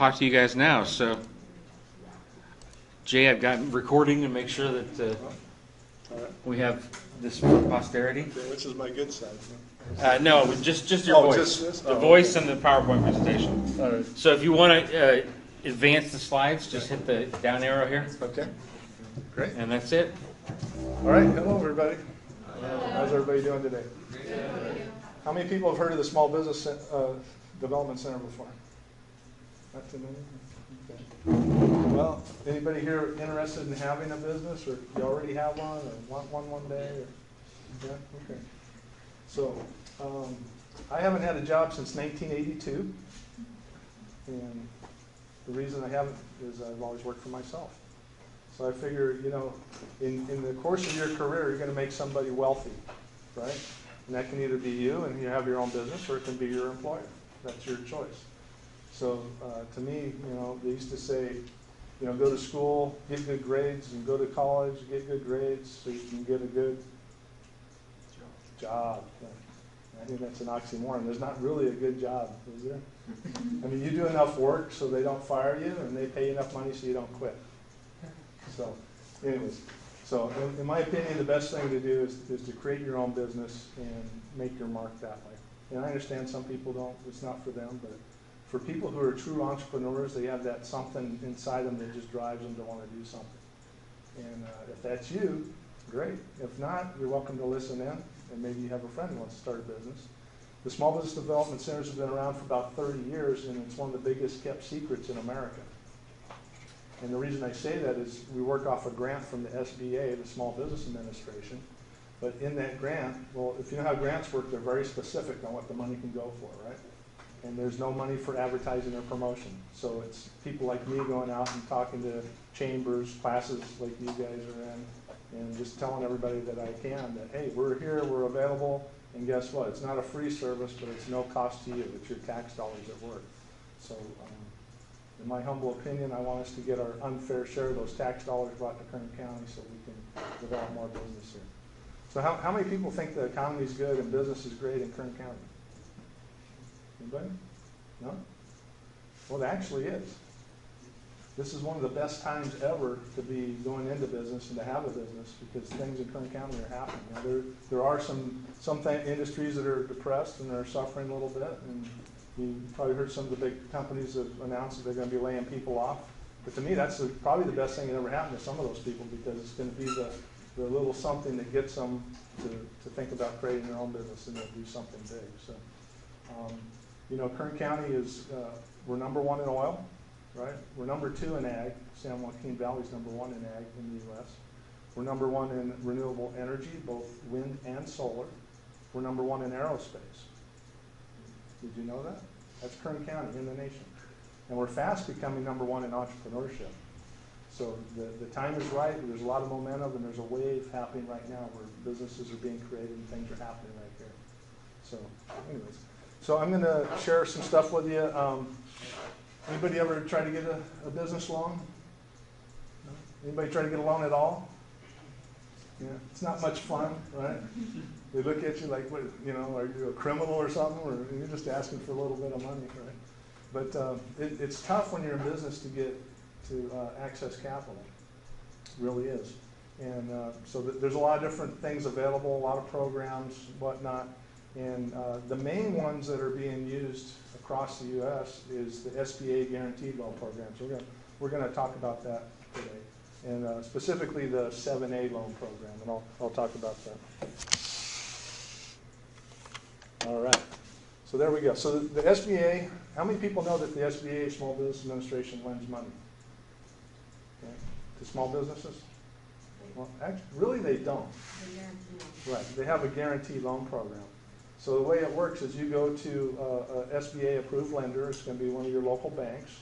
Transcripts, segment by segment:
talk to you guys now. So, Jay, I've got recording to make sure that we have this for posterity. Okay, which is my good side? No, just your voice. Just this? The voice and the PowerPoint presentation. All right. So if you want to advance the slides, just hit the down arrow here. Okay. Great. And that's it. All right. Hello, everybody. How's everybody doing today? How many people have heard of the Small Business Development Center before? Not too many? Okay. Well, anybody here interested in having a business, or you already have one, or want one day? Or, yeah? Okay. So, I haven't had a job since 1982, and the reason I haven't is I've always worked for myself. So I figure, you know, in the course of your career, you're going to make somebody wealthy, right? And that can either be you and you have your own business, or it can be your employer. That's your choice. So to me, you know, they used to say, you know, go to school, get good grades, and go to college, get good grades, so you can get a good job. I think that's an oxymoron. There's not really a good job, is there? I mean, you do enough work so they don't fire you, and they pay you enough money so you don't quit. So, anyways, so in my opinion, the best thing to do is to create your own business and make your mark that way. And I understand some people don't, it's not for them, but for people who are true entrepreneurs, they have that something inside them that just drives them to want to do something. And if that's you, great. If not, you're welcome to listen in, and maybe you have a friend who wants to start a business. The Small Business Development Centers have been around for about 30 years, and it's one of the biggest kept secrets in America. And the reason I say that is we work off a grant from the SBA, the Small Business Administration. But in that grant, well, if you know how grants work, they're very specific on what the money can go for, right? And there's no money for advertising or promotion. So it's people like me going out and talking to chambers, classes like you guys are in, and just telling everybody that I can that, hey, we're here, we're available, and guess what? It's not a free service, but it's no cost to you. It's your tax dollars at work. So in my humble opinion, I want us to get our unfair share of those tax dollars brought to Kern County so we can develop more business here. So how many people think the economy is good and business is great in Kern County? Anybody? No? Well, it actually is. This is one of the best times ever to be going into business and to have a business because things in Kern County are happening. Now, there are some industries that are depressed and they're suffering a little bit. And you probably heard some of the big companies have announced that they're going to be laying people off. But to me, that's probably the best thing that ever happened to some of those people because it's going to be the little something that gets them to think about creating their own business and to do something big. So, you know, Kern County is, we're #1 in oil, right? We're #2 in ag. San Joaquin Valley is #1 in ag in the U.S. We're #1 in renewable energy, both wind and solar. We're #1 in aerospace. Did you know that? That's Kern County in the nation. And we're fast becoming #1 in entrepreneurship. So the time is right, there's a lot of momentum, and there's a wave happening right now where businesses are being created and things are happening right here. So anyways, so I'm going to share some stuff with you. Anybody ever try to get a business loan? No? Anybody try to get a loan at all? Yeah, it's not much fun, right? They look at you like, what, you know, are you a criminal or something? Or you're just asking for a little bit of money, right? But it's tough when you're in business to get to access capital. It really is. And so there's a lot of different things available, a lot of programs, whatnot. And the main ones that are being used across the U.S. is the SBA Guaranteed Loan Program. So we're going to talk about that today. And specifically the 7A loan program, and I'll talk about that. All right. So there we go. So the SBA, how many people know that the SBA, Small Business Administration, lends money? Okay. To small businesses? Well, actually, really they don't. Right. They have a guaranteed loan program. So the way it works is you go to a SBA approved lender. It's going to be one of your local banks.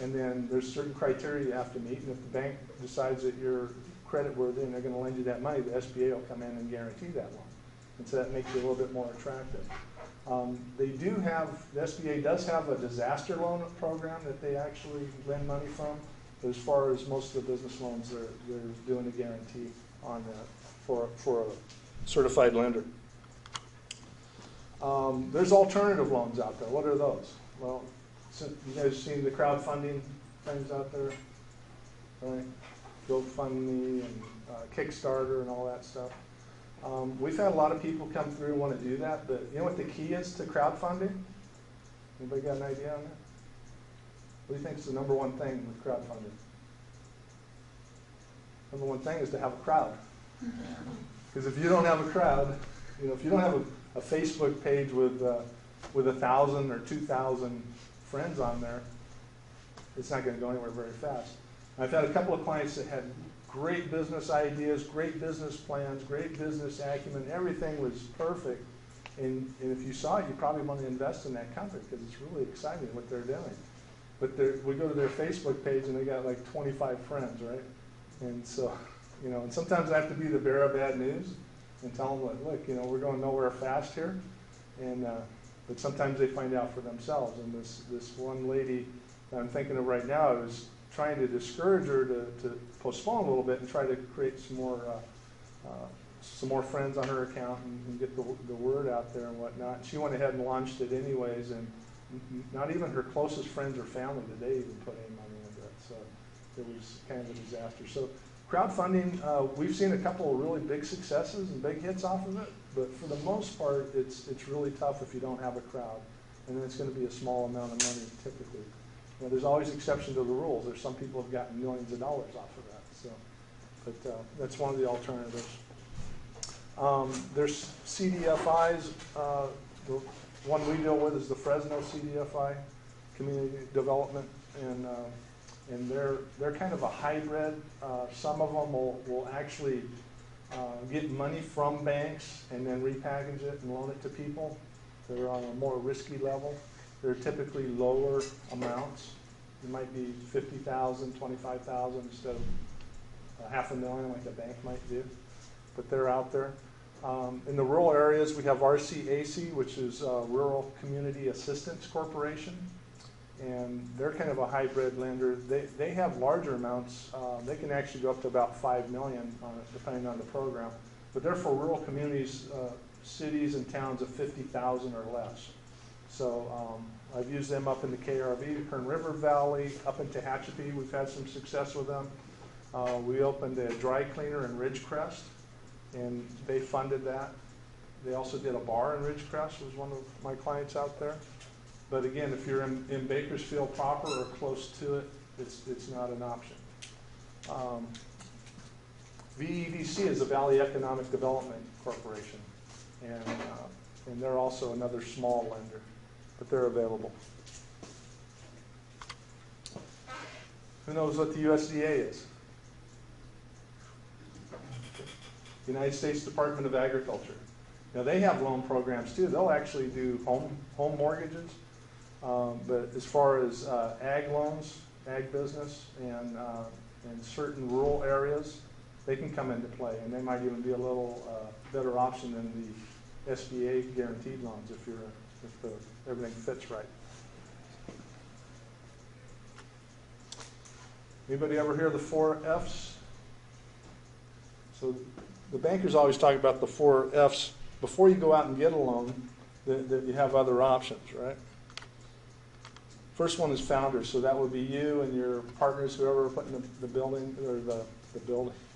And then there's certain criteria you have to meet. And if the bank decides that you're creditworthy and they're going to lend you that money, the SBA will come in and guarantee that loan. And so that makes it a little bit more attractive. The SBA does have a disaster loan program that they actually lend money from. But as far as most of the business loans, they're doing a guarantee on that for a certified lender. There's alternative loans out there. What are those? Well, So you guys seen the crowdfunding things out there? Right? GoFundMe and Kickstarter and all that stuff. We've had a lot of people come through and want to do that, but you know what the key is to crowdfunding? Anybody got an idea on that? What do you think is the number one thing with crowdfunding? Number one thing is to have a crowd. Because if you don't have a crowd, you know, if you don't have a Facebook page with 1,000 or 2,000 friends on there, it's not going to go anywhere very fast. I've had a couple of clients that had great business ideas, great business plans, great business acumen. Everything was perfect. And if you saw it, you probably want to invest in that company because it's really exciting what they're doing. But we go to their Facebook page and they got like 25 friends, right? And so, you know, and sometimes I have to be the bearer of bad news and tell them, look, you know, we're going nowhere fast here. And but sometimes they find out for themselves. And this one lady that I'm thinking of right now, I was trying to discourage her to postpone a little bit and try to create some more friends on her account and get the word out there and whatnot. She went ahead and launched it anyways, and not even her closest friends or family did they even put any money into it. So it was kind of a disaster. So crowdfunding, we've seen a couple of really big successes and big hits off of it, but for the most part, it's really tough if you don't have a crowd, and then it's going to be a small amount of money typically. You know, there's always exceptions to the rules. There's some people who have gotten millions of dollars off of that. So, but that's one of the alternatives. There's CDFIs. The one we deal with is the Fresno CDFI, Community Development, and they're kind of a hybrid. Some of them will actually get money from banks and then repackage it and loan it to people. They're on a more risky level. They're typically lower amounts. It might be $50,000, $25,000 instead of $500,000 like a bank might do. But they're out there. In the rural areas, we have RCAC, which is Rural Community Assistance Corporation. And they're kind of a hybrid lender. They have larger amounts. They can actually go up to about $5 million, depending on the program. But they're for rural communities, cities and towns of 50,000 or less. So I've used them up in the KRV, Kern River Valley, up in Tehachapi. We've had some success with them. We opened a dry cleaner in Ridgecrest, and they funded that. They also did a bar in Ridgecrest, was one of my clients out there. But again, if you're in Bakersfield proper or close to it, it's not an option. VEDC is the Valley Economic Development Corporation, and they're also another small lender, but they're available. Who knows what the USDA is? United States Department of Agriculture. Now they have loan programs too. They'll actually do home mortgages, but as far as ag loans, ag business, and certain rural areas, they can come into play, and they might even be a little better option than the SBA guaranteed loans if everything fits right. Anybody ever hear the 4 F's? So the bankers always talk about the 4 F's before you go out and get a loan, that you have other options, right? First one is founders, so that would be you and your partners, whoever are putting the building or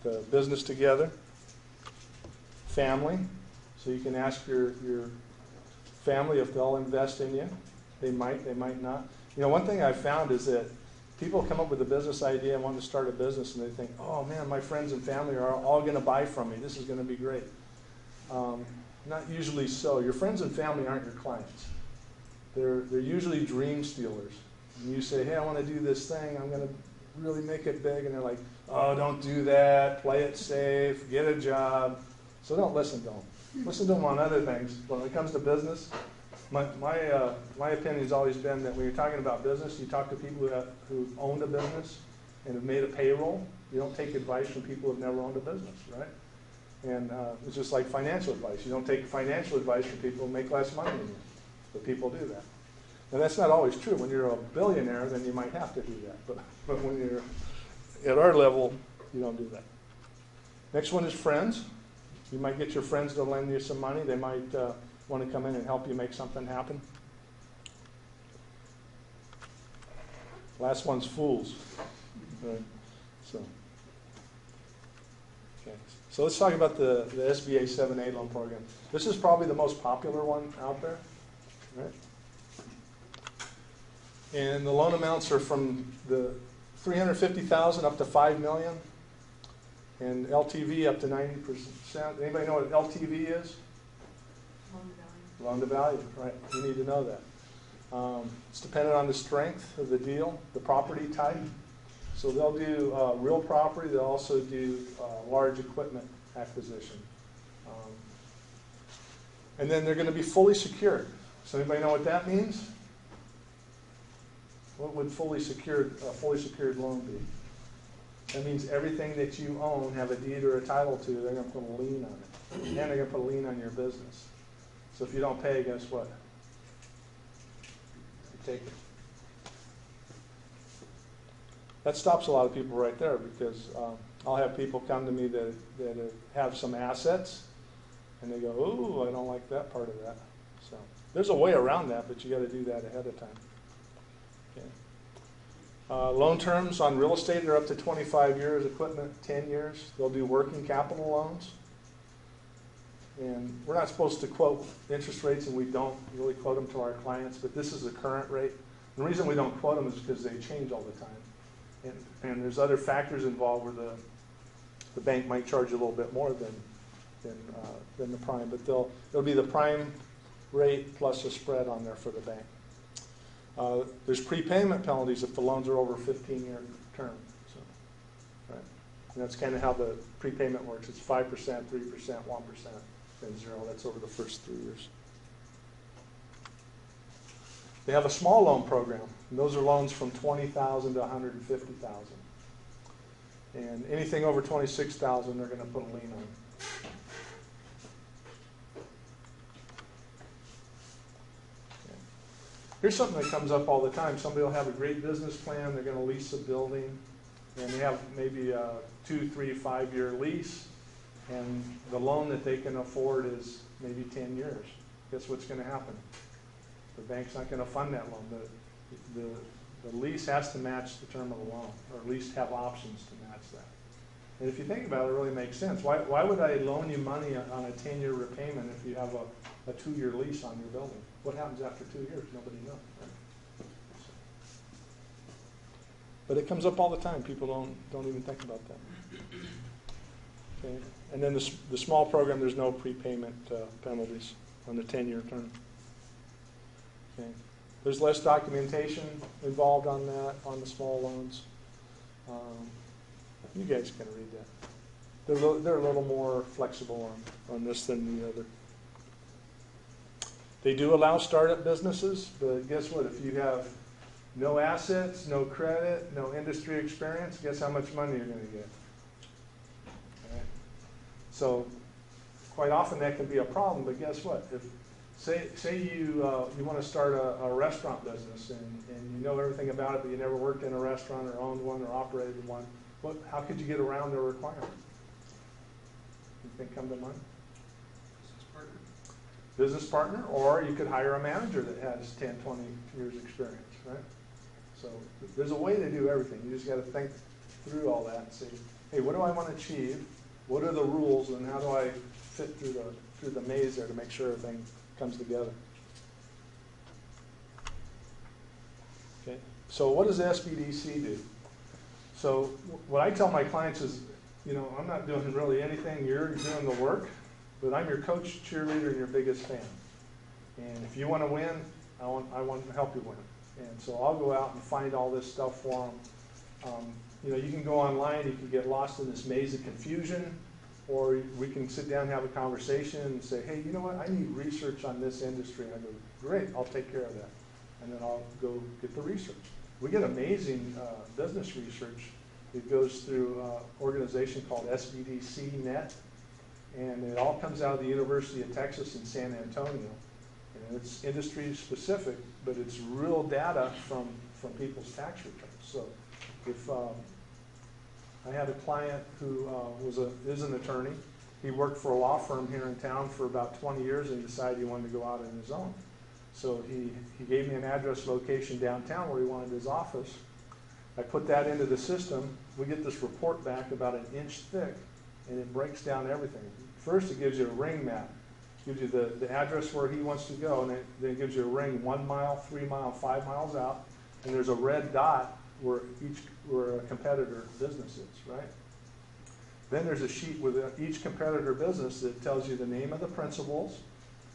the business together. Family, so you can ask your family if they'll invest in you. They might not. You know, one thing I've found is that people come up with a business idea and want to start a business, and they think, oh man, my friends and family are all going to buy from me. This is going to be great. Not usually so. Your friends and family aren't your clients. They're usually dream stealers. And you say, hey, I want to do this thing. I'm going to really make it big. And they're like, oh, don't do that. Play it safe. Get a job. So don't listen to them. Listen to them on other things. When it comes to business, my opinion has always been that when you're talking about business, you talk to people who've owned a business and have made a payroll. You don't take advice from people who've never owned a business, right? And it's just like financial advice. You don't take financial advice from people who make less money than you. But people do that. And that's not always true. When you're a billionaire, then you might have to do that. But when you're at our level, you don't do that. Next one is friends. You might get your friends to lend you some money. They might want to come in and help you make something happen. Last one's fools. Right. So, okay. So let's talk about the SBA 7(a) loan program. This is probably the most popular one out there, right? And the loan amounts are from the $350,000 up to $5 million, and LTV up to 90%. Anybody know what LTV is? Loan to value, right? You need to know that. It's dependent on the strength of the deal, the property type. So they'll do real property. They'll also do large equipment acquisition. And then they're going to be fully secured. So anybody know what that means? What would a fully secured loan be? That means everything that you own, have a deed or a title to, they're going to put a lien on it. And they're going to put a lien on your business. So if you don't pay, guess what? You take it. That stops a lot of people right there, because I'll have people come to me that have some assets, and they go, "Ooh, I don't like that part of that." So there's a way around that, but you got to do that ahead of time. Okay. Loan terms on real estate are up to 25 years, equipment 10 years. They'll do working capital loans. And we're not supposed to quote interest rates, and we don't really quote them to our clients, but this is the current rate. The reason we don't quote them is because they change all the time. And there's other factors involved where the bank might charge a little bit more than the prime, but it'll be the prime rate plus a spread on there for the bank. There's prepayment penalties if the loans are over a 15-year term. So, right. And that's kind of how the prepayment works. It's 5%, 3%, 1%, and 0. That's over the first 3 years. They have a small loan program, and those are loans from $20,000 to $150,000. And anything over $26,000, they're going to put a lien on. Okay. Here's something that comes up all the time. Somebody will have a great business plan. They're going to lease a building, and they have maybe a 2, 3, 5-year lease, and the loan that they can afford is maybe 10 years. Guess what's going to happen? The bank's not going to fund that loan. The lease has to match the term of the loan, or at least have options to match that. And if you think about it, it really makes sense. Why would I loan you money on a 10-year repayment if you have a 2-year lease on your building? What happens after 2 years? Nobody knows, right? But it comes up all the time. People don't even think about that. Okay. And then the small program, there's no prepayment penalties on the 10-year term. Okay. There's less documentation involved on that, on the small loans. You guys can read that. They're a little more flexible on this than the other. They do allow startup businesses, but guess what? If you have no assets, no credit, no industry experience, guess how much money you're going to get? Right. So quite often that can be a problem, but guess what? If Say you want to start a restaurant business, and you know everything about it, but you never worked in a restaurant or owned one or operated one. How could you get around their requirement? Anything come to mind? Business partner, or you could hire a manager that has 10, 20 years experience, right? So there's a way to do everything. You just got to think through all that and say, hey, what do I want to achieve? What are the rules, and how do I fit through the maze there to make sure everything comes together? Okay. So what does the SBDC do? So what I tell my clients is, I'm not doing really anything. You're doing the work, but I'm your coach, cheerleader, and your biggest fan. And if you want to win, I want to help you win. And so I'll go out and find all this stuff for them. You can go online. You can get lost in this maze of confusion. Or we can sit down and have a conversation and say, hey, you know what? I need research on this industry. And I go, great, I'll take care of that. And then I'll go get the research. We get amazing business research. It goes through an organization called SBDC Net. And it all comes out of the University of Texas in San Antonio. And it's industry specific, but it's real data from people's tax returns. So if I had a client who is an attorney. He worked for a law firm here in town for about 20 years, and he decided he wanted to go out on his own. So he gave me an address location downtown where he wanted his office, I put that into the system, we get this report back about an inch thick, and it breaks down everything. First, it gives you a ring map. Gives you the address where he wants to go, and then it gives you a ring 1 mile, 3 mile, 5 miles out, and there's a red dot where a competitor business is, right? Then there's a sheet with each competitor business that tells you the name of the principals,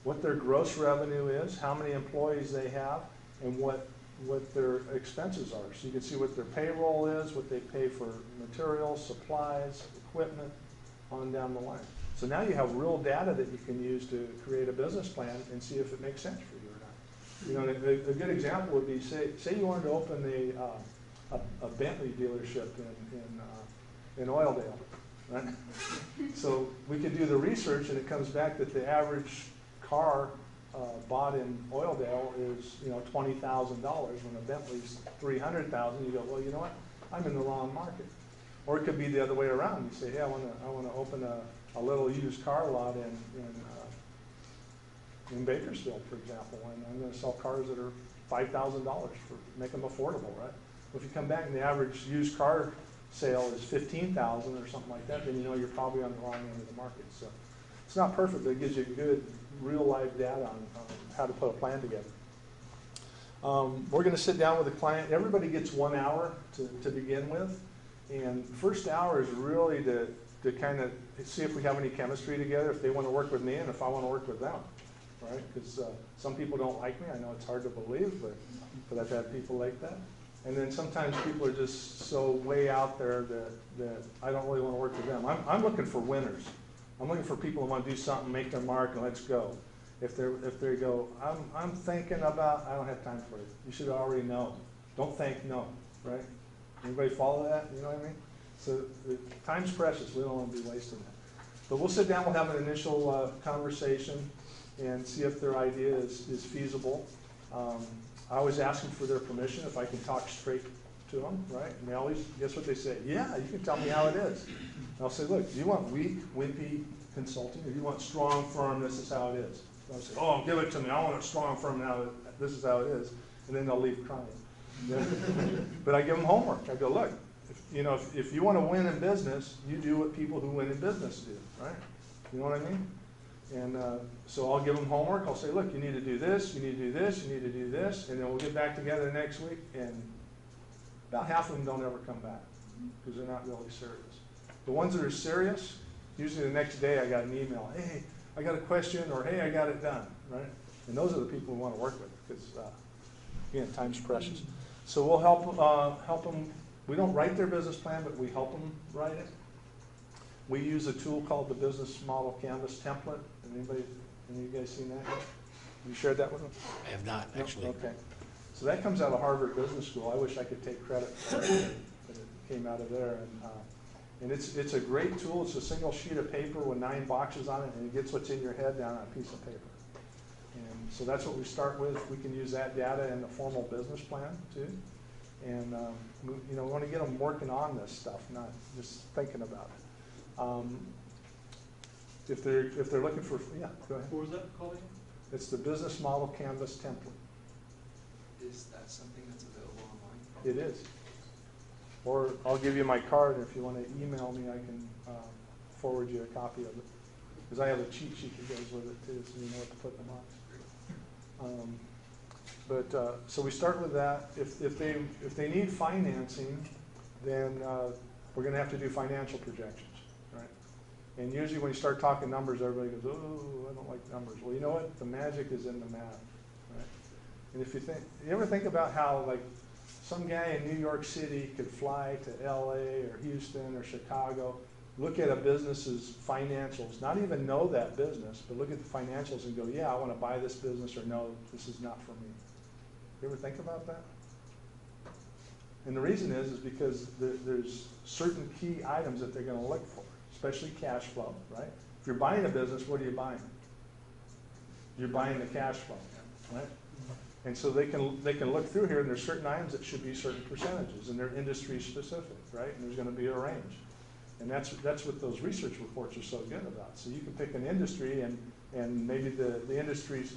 what their gross revenue is, how many employees they have, and what their expenses are. So you can see what their payroll is, what they pay for materials, supplies, equipment, on down the line. So now you have real data that you can use to create a business plan and see if it makes sense for you or not. You know, a good example would be, say you wanted to open a Bentley dealership in Oildale, right? So we could do the research, and it comes back that the average car bought in Oildale is, you know, $20,000. When a Bentley's $300,000, you go, well, you know what? I'm in the wrong market. Or it could be the other way around. You say, hey, I want to open a little used car lot in Bakersfield, for example, and I'm going to sell cars that are $5,000 for make them affordable, right? Well, if you come back and the average used car sale is $15,000 or something like that, then you know you're probably on the wrong end of the market. So it's not perfect, but it gives you good real life data on how to put a plan together. We're going to sit down with the client. Everybody gets 1 hour to begin with, and first hour is really to kind of see if we have any chemistry together, if they want to work with me and if I want to work with them, right? Because some people don't like me. I know it's hard to believe, but I've had people like that. And then sometimes people are just so way out there that I don't really want to work with them. I'm looking for winners. I'm looking for people who want to do something, make their mark, and let's go. If they go, I'm thinking about, I don't have time for it. You should already know. Don't think no, right? Anybody follow that? You know what I mean? So time's precious. We don't want to be wasting that. But we'll sit down. We'll have an initial conversation and see if their idea is feasible. I always ask them for their permission if I can talk straight to them, right? And they always, guess what they say? Yeah, you can tell me how it is. And I'll say, look, do you want weak, wimpy consulting, or do you want strong, firm, this is how it is? And I'll say, oh, give it to me. I want it strong, firm, now this is how it is. And then they'll leave crying. Yeah. But I give them homework. I go, look, if you want to win in business, you do what people who win in business do, right? You know what I mean? And so I'll give them homework. I'll say, look, you need to do this, you need to do this, you need to do this, and then we'll get back together next week, and about half of them don't ever come back because they're not really serious. The ones that are serious, usually the next day I got an email, hey, I got a question, or hey, I got it done, right? And those are the people we want to work with because, again, time's precious. So we'll help them. We don't write their business plan, but we help them write it. We use a tool called the Business Model Canvas Template. Any of you guys seen that yet? Have you shared that with them? I have not, actually. Okay. So that comes out of Harvard Business School. I wish I could take credit for it, but it came out of there. And it's a great tool. It's a single sheet of paper with 9 boxes on it, and it gets what's in your head down on a piece of paper. And so that's what we start with. We can use that data in the formal business plan, too. And we want to get them working on this stuff, not just thinking about it. If they're looking for, yeah, go ahead. What was that called again? It's the Business Model Canvas Template. Is that something that's available online? It is. Or I'll give you my card, and if you want to email me, I can forward you a copy of it. Because I have a cheat sheet that goes with it too, so you know what to put them on. So we start with that. If they need financing, then we're going to have to do financial projections, right? And usually when you start talking numbers, everybody goes, oh, I don't like numbers. Well, you know what? The magic is in the math, right? And if you ever think about how, like, some guy in New York City could fly to LA or Houston or Chicago, look at a business's financials, not even know that business, but look at the financials and go, yeah, I want to buy this business, or no, this is not for me. You ever think about that? And the reason is because there's certain key items that they're going to look for, especially cash flow, right? If you're buying a business, what are you buying? You're buying the cash flow, right? And so they can look through here, and there's certain items that should be certain percentages, and they're industry specific, right? And there's going to be a range. And that's what those research reports are so good about. So you can pick an industry, and maybe the industry's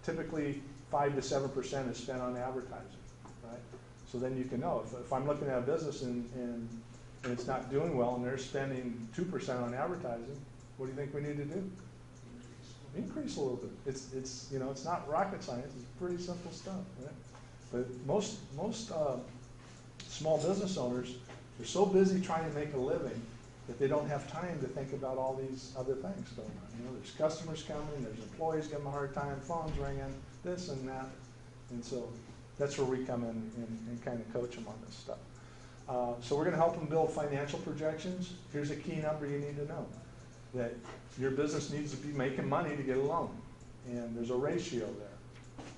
typically 5 to 7% is spent on advertising, right? So then you can know, if I'm looking at a business and it's not doing well and they're spending 2% on advertising, what do you think we need to do? Increase a little bit. It's you know, it's not rocket science, it's pretty simple stuff, right? But most small business owners, they're so busy trying to make a living that they don't have time to think about all these other things going on. You know, there's customers coming, there's employees giving them a hard time, phones ringing, this and that. And so that's where we come in and kind of coach them on this stuff. So we're going to help them build financial projections. Here's a key number you need to know, that your business needs to be making money to get a loan. And there's a ratio there.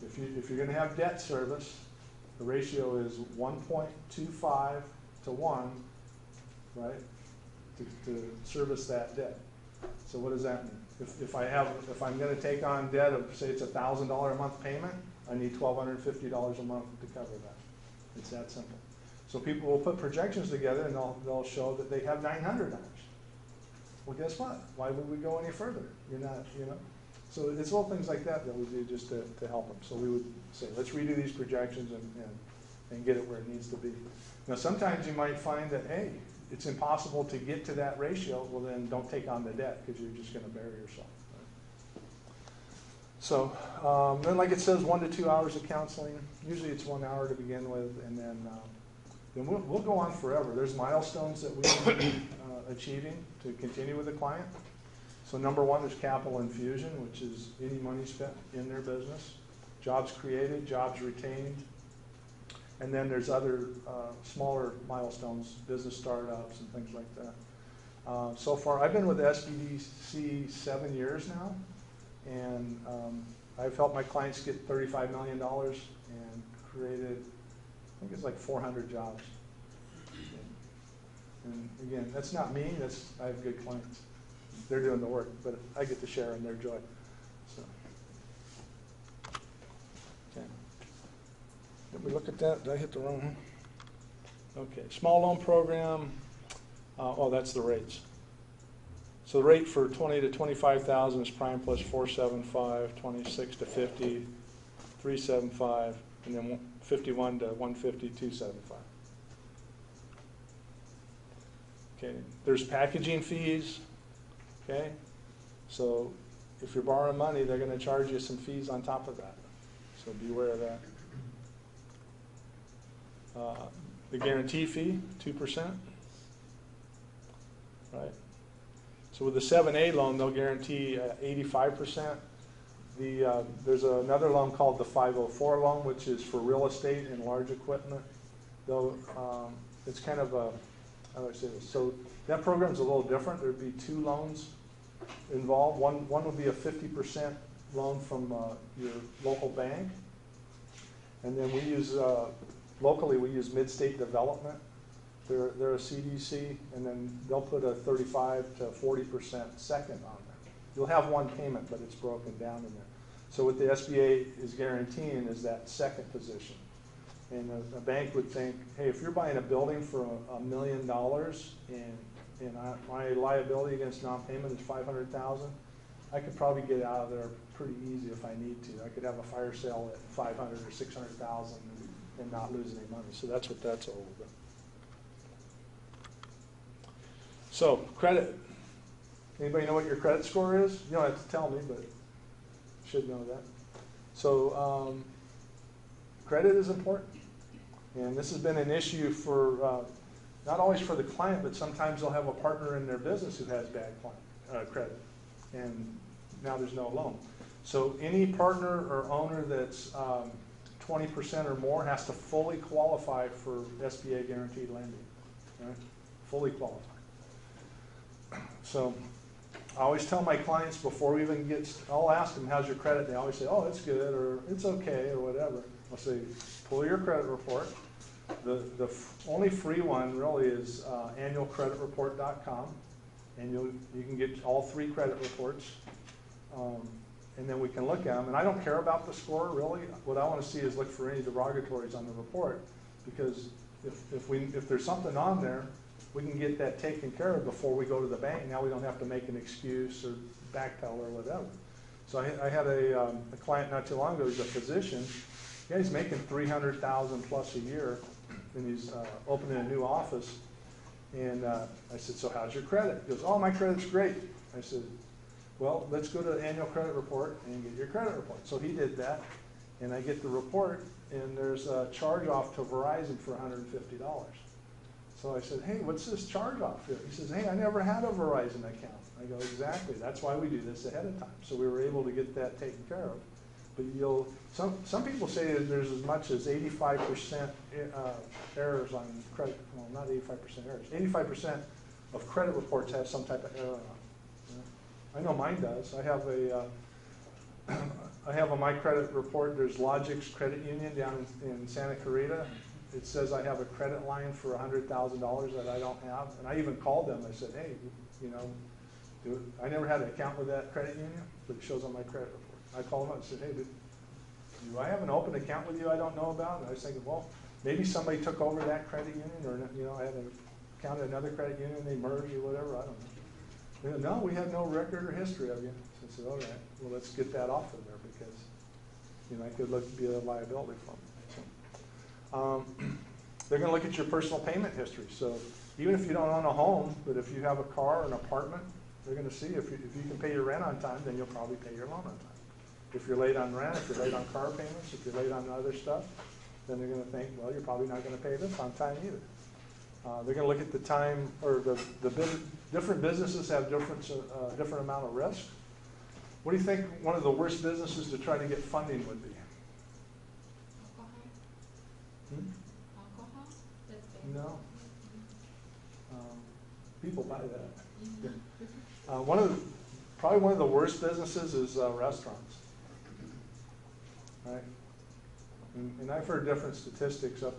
If you're going to have debt service, the ratio is 1.25 to 1, right, to service that debt. So what does that mean? If I'm going to take on debt of, say it's $1,000 a month payment, I need $1,250 a month to cover that. It's that simple. So people will put projections together and they'll show that they have $900. Well, guess what? Why would we go any further? You're not, you know. So it's little things like that we do just to help them. So we would say, let's redo these projections and get it where it needs to be. Now, sometimes you might find that, hey, it's impossible to get to that ratio. Well, then don't take on the debt because you're just going to bury yourself. Right? So then, like it says, 1 to 2 hours of counseling. Usually it's 1 hour to begin with, and then we'll go on forever. There's milestones that we will be achieving to continue with the client. So number 1 is capital infusion, which is any money spent in their business, jobs created, jobs retained, and then there's other smaller milestones, business startups and things like that. So far, I've been with the SBDC 7 years now, and I've helped my clients get $35 million and created, I think it's like 400 jobs. And again, that's not me, I have good clients. They're doing the work, but I get to share in their joy. So, okay. Did we look at that? Did I hit the wrong one? Okay, small loan program. Oh, that's the rates. So the rate for 20 to 25,000 is prime plus 475, 26 to 50, 375, and then 51 to 150, 275. Okay, there's packaging fees. Okay, so if you're borrowing money, they're going to charge you some fees on top of that. So be aware of that. The guarantee fee, 2%. Right. So with the 7A loan, they'll guarantee 85%. There's another loan called the 504 loan, which is for real estate and large equipment. Though it's kind of a, how do I say this? So that program's a little different. There'd be 2 loans involved. One would be a 50% loan from your local bank, and then we use locally we use Mid-State Development. They're a CDC, and then they'll put a 35 to 40% second on there. You'll have one payment, but it's broken down in there. So what the SBA is guaranteeing is that second position. And a bank would think, hey, if you're buying a building for $1 million and my liability against non-payment is $500,000, I could probably get out of there pretty easy if I need to. I could have a fire sale at $500,000 or $600,000 and not lose any money. So that's what that's all about. So credit. Anybody know what your credit score is? You don't have to tell me, but you should know that. So credit is important. And this has been an issue for, not always for the client, but sometimes they'll have a partner in their business who has bad credit. And now there's no loan. So any partner or owner that's 20% or more has to fully qualify for SBA guaranteed lending. Right? Fully qualify. So I always tell my clients before we even I'll ask them, how's your credit? They always say, oh, it's good, or it's okay, or whatever. I'll say, pull your credit report. The only free one really is annualcreditreport.com, and you can get all 3 credit reports, and then we can look at them. And I don't care about the score really. What I want to see is look for any derogatories on the report, because if there's something on there, we can get that taken care of before we go to the bank. Now we don't have to make an excuse or backpedal or whatever. So I had a client not too long ago who's a physician. Yeah, he's making $300,000 plus a year, and he's opening a new office. And I said, so how's your credit? He goes, oh, my credit's great. I said, well, let's go to the annual credit report and get your credit report. So he did that, and I get the report, and there's a charge off to Verizon for $150. So I said, hey, what's this charge off here? He says, hey, I never had a Verizon account. I go, exactly, that's why we do this ahead of time. So we were able to get that taken care of. But some people say that there's as much as 85% errors on credit, well, not 85% errors, 85% of credit reports have some type of error on them. I know mine does. I have on my credit report, there's Logix Credit Union down in Santa Clarita. It says I have a credit line for $100,000 that I don't have. And I even called them. I said, hey, you know, I never had an account with that credit union, but it shows on my credit report. I called them up and said, hey, do I have an open account with you I don't know about? And I was thinking, well, maybe somebody took over that credit union, or, you know, I had an account at another credit union, they merged or whatever, I don't know. They said, no, we have no record or history of you. So I said, all right, well, let's get that off of there because, you know, it could be a liability for them. They're going to look at your personal payment history. So even if you don't own a home, but if you have a car or an apartment, they're going to see if you can pay your rent on time, then you'll probably pay your loan on time. If you're late on rent, if you're late on car payments, if you're late on other stuff, then they're going to think, well, you're probably not going to pay this on time either. They're going to look at the time, or different businesses have different amount of risk. What do you think one of the worst businesses to try to get funding would be? Alcohol? That's bad. No. People buy that. Mm-hmm. Probably one of the worst businesses is restaurants, right? And I've heard different statistics up,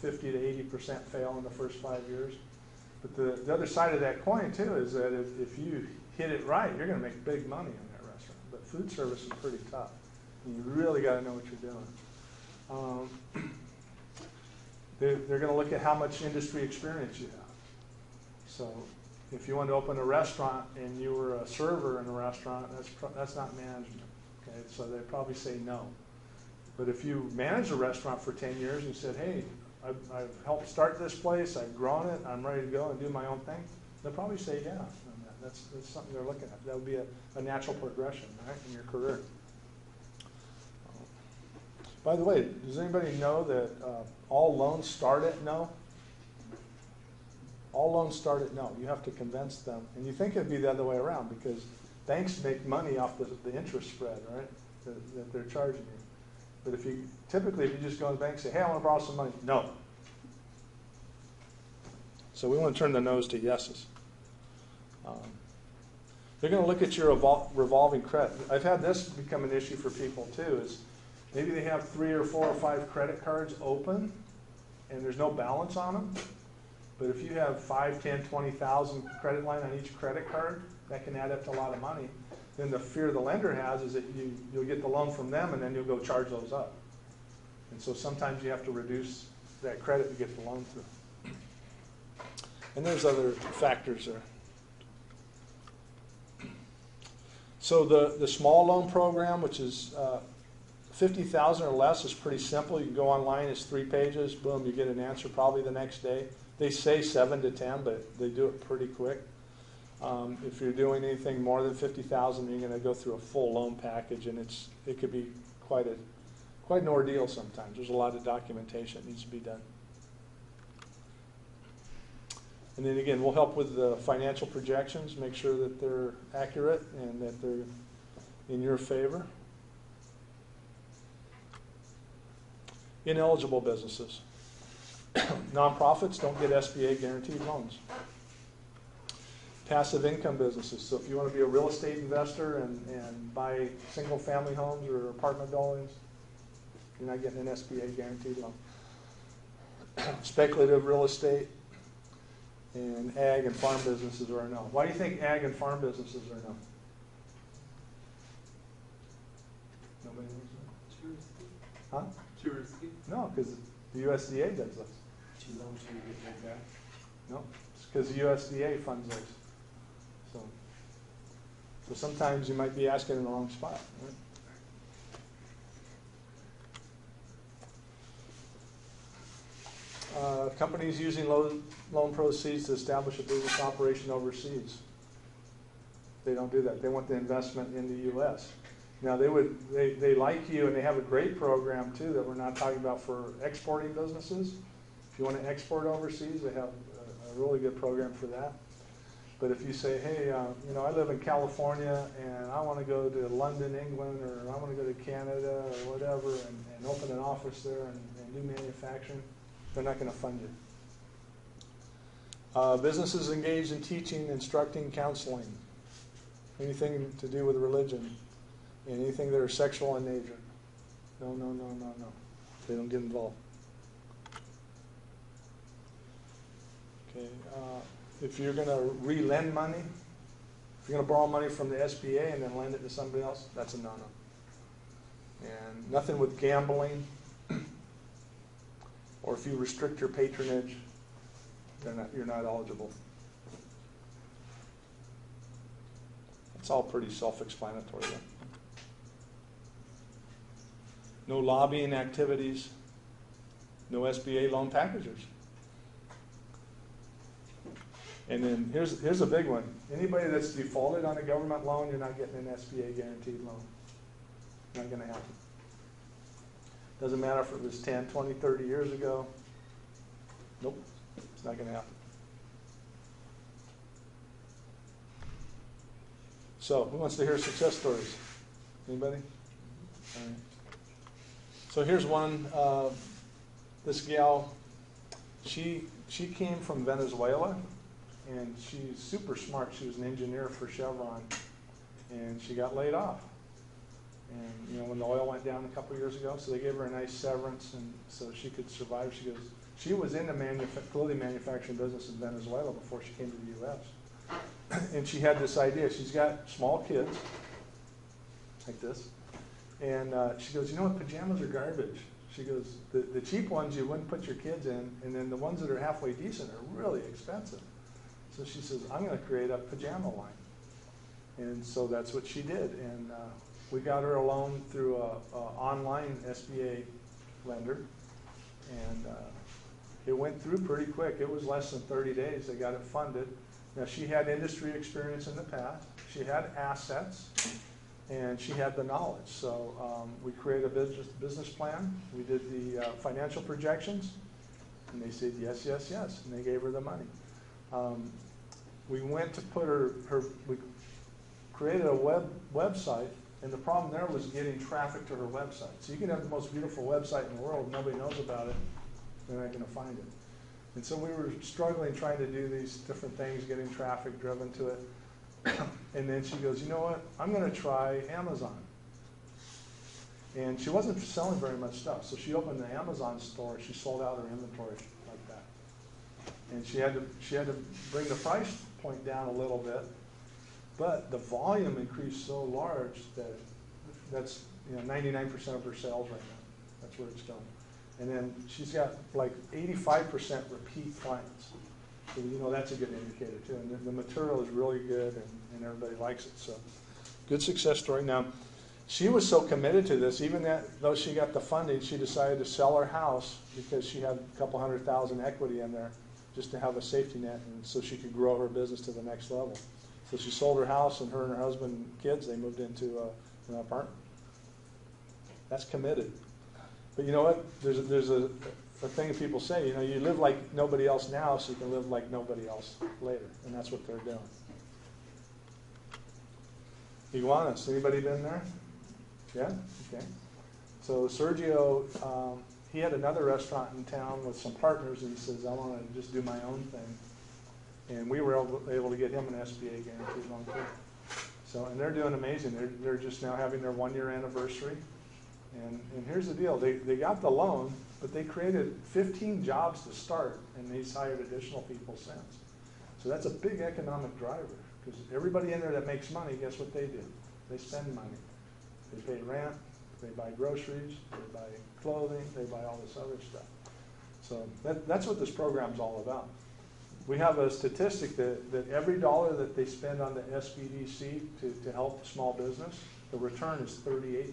50 to 80% fail in the first 5 years. But the other side of that coin too is that if you hit it right, you're going to make big money in that restaurant. But food service is pretty tough. And you really got to know what you're doing. They're going to look at how much industry experience you have. So if you want to open a restaurant and you were a server in a restaurant, that's not management. Okay, so they'd probably say no. But if you managed a restaurant for 10 years and said, hey, I've helped start this place, I've grown it, I'm ready to go and do my own thing, they'll probably say yeah. That's something they're looking at. That would be a natural progression, right, in your career. By the way, does anybody know that all loans start at no? All loans start at no. You have to convince them. And you think it'd be the other way around because banks make money off the interest spread, right, that they're charging you. But if you just go to the bank and say, hey, I want to borrow some money. No. So we want to turn the no's to yeses. They're going to look at your revolving credit. I've had this become an issue for people too, is maybe they have 3 or 4 or 5 credit cards open and there's no balance on them. But if you have 5, 10, 20,000 credit line on each credit card, that can add up to a lot of money. Then the fear the lender has is that you'll get the loan from them and then you'll go charge those up. And so sometimes you have to reduce that credit to get the loan through. And there's other factors there. So the small loan program, which is $50,000 or less, is pretty simple. You can go online, it's 3 pages, boom, you get an answer probably the next day. They say 7 to 10, but they do it pretty quick. If you're doing anything more than $50,000, you're going to go through a full loan package, and it could be quite an ordeal sometimes. There's a lot of documentation that needs to be done. And then again, we'll help with the financial projections, make sure that they're accurate and that they're in your favor. Ineligible businesses. Nonprofits don't get SBA guaranteed loans. Passive income businesses. So if you want to be a real estate investor and buy single family homes or apartment buildings, you're not getting an SBA guaranteed loan. Speculative real estate and ag and farm businesses are a no. Why do you think ag and farm businesses are no? Nobody knows that? Too risky? Huh? Too risky? No, because the USDA does those. Too long to get like that? No, it's because the USDA funds those. So sometimes you might be asking in the wrong spot. Companies using loan proceeds to establish a business operation overseas. They don't do that. They want the investment in the U.S. Now they like you, and they have a great program too that we're not talking about for exporting businesses. If you want to export overseas, they have a really good program for that. But if you say, hey, I live in California and I want to go to London, England, or I want to go to Canada or whatever and open an office there and do manufacturing, they're not going to fund you. Businesses engaged in teaching, instructing, counseling, anything to do with religion, anything that are sexual in nature. No. They don't get involved. Okay. If you're going to re-lend money, if you're going to borrow money from the SBA and then lend it to somebody else, that's a no-no. And nothing with gambling, or if you restrict your patronage, you're not eligible. It's all pretty self-explanatory. No lobbying activities, no SBA loan packages. And then here's a big one. Anybody that's defaulted on a government loan, you're not getting an SBA guaranteed loan. Not going to happen. Doesn't matter if it was 10, 20, 30 years ago. Nope, it's not going to happen. So, who wants to hear success stories? Anybody? All right. So here's one. This gal, she came from Venezuela, and she's super smart. She was an engineer for Chevron, and she got laid off. And when the oil went down a couple years ago, so they gave her a nice severance, and so she could survive. She goes, she was in the clothing manufacturing business in Venezuela before she came to the U.S. And she had this idea. She's got small kids, like this, and she goes, pajamas are garbage. She goes, the cheap ones you wouldn't put your kids in, and then the ones that are halfway decent are really expensive. So she says, I'm going to create a pajama line. And so that's what she did. And we got her a loan through a online SBA lender. And it went through pretty quick. It was less than 30 days. They got it funded. Now, she had industry experience in the past. She had assets. And she had the knowledge. So we created a business plan. We did the financial projections. And they said, yes. And they gave her the money. We went to put we created a website, and the problem there was getting traffic to her website. So you can have the most beautiful website in the world, nobody knows about it, they're not going to find it. And so we were struggling trying to do these different things, getting traffic driven to it. And then she goes, you know what, I'm going to try Amazon. And she wasn't selling very much stuff, so she opened the Amazon store. She sold out her inventory like that. And she had to bring the price point down a little bit, but the volume increased so large that that's 99% of her sales right now. That's where it's going. And then she's got like 85% repeat clients. So that's a good indicator too. And the material is really good, and everybody likes it. So good success story. Now, she was so committed to this, even though she got the funding, she decided to sell her house because she had a couple $100,000 equity in there, just to have a safety net, and so she could grow her business to the next level. So she sold her house, and her and her husband and kids, they moved into an apartment. That's committed. But you know what? There's a thing that people say, you live like nobody else now, so you can live like nobody else later, and that's what they're doing. Iguanas, anybody been there? Yeah? Okay. So Sergio, he had another restaurant in town with some partners, and he says, I want to just do my own thing. And we were able to get him an SBA guaranteed loan too. So, and they're doing amazing. They're just now having their 1-year anniversary. And here's the deal. They got the loan, but they created 15 jobs to start, and he's hired additional people since. So that's a big economic driver, because everybody in there that makes money, guess what they do? They spend money. They pay rent, they buy groceries, they buy clothing, they buy all this other stuff. So that's what this program's all about. We have a statistic that every dollar that they spend on the SBDC to help small business, the return is $38.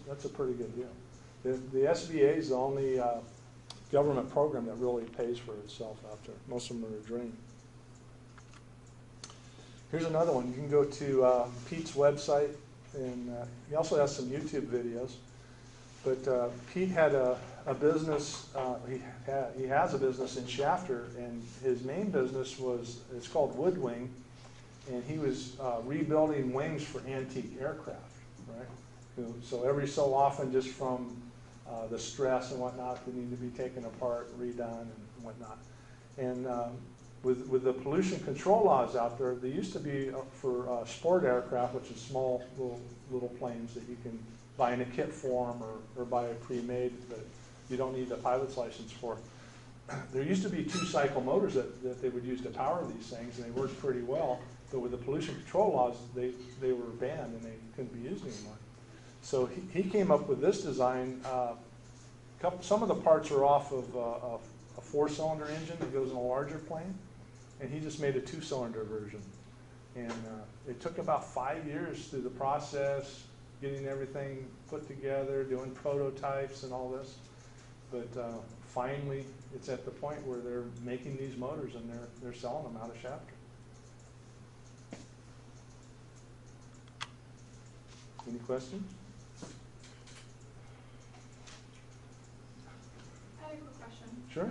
That's a pretty good deal. The SBA is the only government program that really pays for itself after. Most of them are a drain. Here's another one. You can go to Pete's website, and he also has some YouTube videos. But Pete had a business, he has a business in Shafter, and his main business it's called Woodwing, and he was rebuilding wings for antique aircraft, right? So every so often, just from the stress and whatnot, they need to be taken apart, redone, and whatnot. And with the pollution control laws out there, they used to be for sport aircraft, which is small little planes that you can buy in a kit form or buy a pre-made that you don't need a pilot's license for. There used to be 2-cycle motors that they would use to power these things, and they worked pretty well. But with the pollution control laws, they were banned and they couldn't be used anymore. So he came up with this design. Some of the parts are off of a 4-cylinder engine that goes in a larger plane, and he just made a 2-cylinder version. And it took about 5 years through the process, getting everything put together, doing prototypes and all this. But finally, it's at the point where they're making these motors and they're selling them out of Shafter. Any questions? I have a quick question. Sure.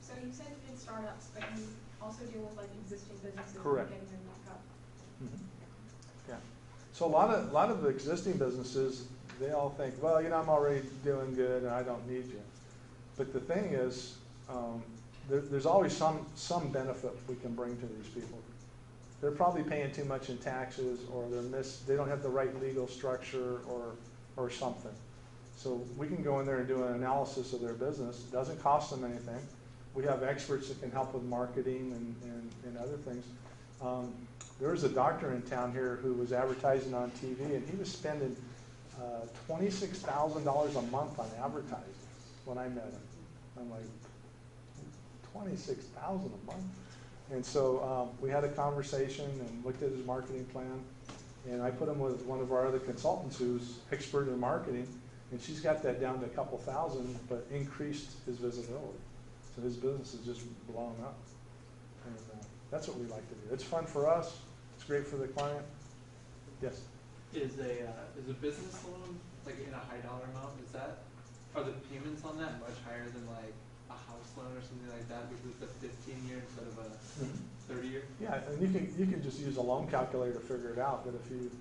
So you said you did startups, but you also deal with like existing businesses and Correct. getting them back up. Mhm. Yeah. So a lot of the existing businesses, they all think, well, I'm already doing good and I don't need you. But the thing is, there's always some benefit we can bring to these people. They're probably paying too much in taxes, or they don't have the right legal structure or something. So we can go in there and do an analysis of their business. It doesn't cost them anything. We have experts that can help with marketing and other things. There was a doctor in town here who was advertising on TV, and he was spending $26,000 a month on advertising when I met him. I'm like, $26,000 a month? And so we had a conversation and looked at his marketing plan, and I put him with one of our other consultants who's expert in marketing, and she's got that down to a couple thousand, but increased his visibility. So his business is just blown up. And that's what we like to do. It's fun for us. It's great for the client. Yes? Is a business loan, like in a high dollar amount, are the payments on that much higher than like a house loan or something like that, because it's a 15-year instead of a 30-year? Yeah, and you can just use a loan calculator to figure it out. But if you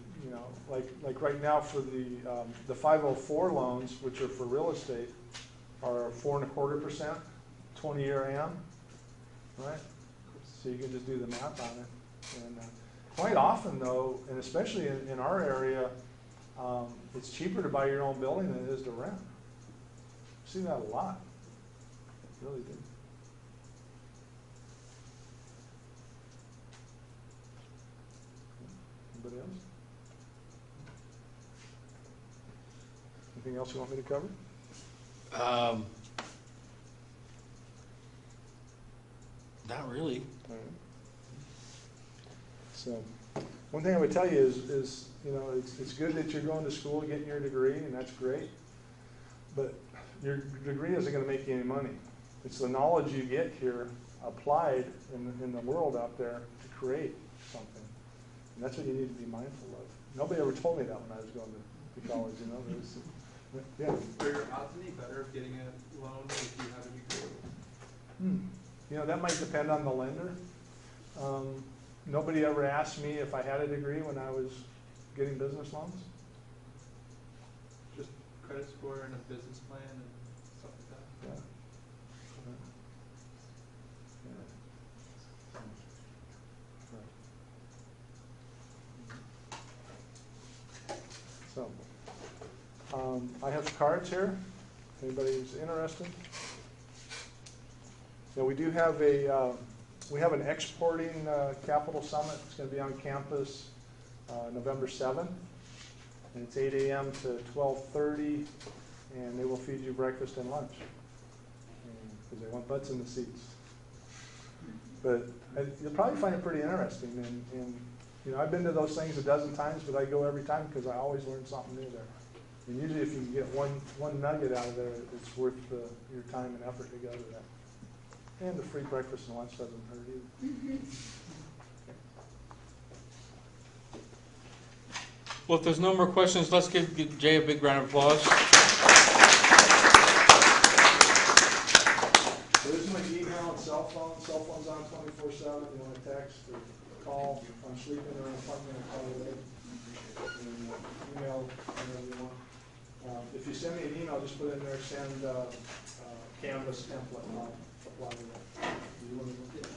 like right now for the 504 loans, which are for real estate, are 4.25%, 20-year AM, right? So you can just do the math on it. And quite often, though, and especially in our area, it's cheaper to buy your own building than it is to rent. I see that a lot. Really do. Anybody else? Anything else you want me to cover? Not really. All right. So, one thing I would tell you is it's good that you're going to school, getting your degree, and that's great. But your degree isn't going to make you any money. It's the knowledge you get here applied in the world out there to create something. And that's what you need to be mindful of. Nobody ever told me that when I was going to college, Yeah. Are your odds any better of getting a loan if you have a degree? That might depend on the lender. Nobody ever asked me if I had a degree when I was getting business loans. Just credit score and a business plan and stuff like that? Yeah. So, I have cards here. Anybody who's interested? Now we do have we have an exporting capital summit. It's going to be on campus November 7th, and it's 8 a.m. to 12:30, and they will feed you breakfast and lunch because they want butts in the seats. But you'll probably find it pretty interesting, and I've been to those things a dozen times, but I go every time because I always learn something new there. And usually if you can get one nugget out of there, it's worth your time and effort to go to that. And the free breakfast and lunch doesn't hurt either. Well, if there's no more questions, let's give Jay a big round of applause. So this is my email and cell phone. Cell phone's on 24/7. If you want to text or call, if I'm sleeping or in an appointment, I'll call you later. And email whenever you want. If you send me an email, just put in there, send Canvas template, and I'll apply to that. You want to look at it?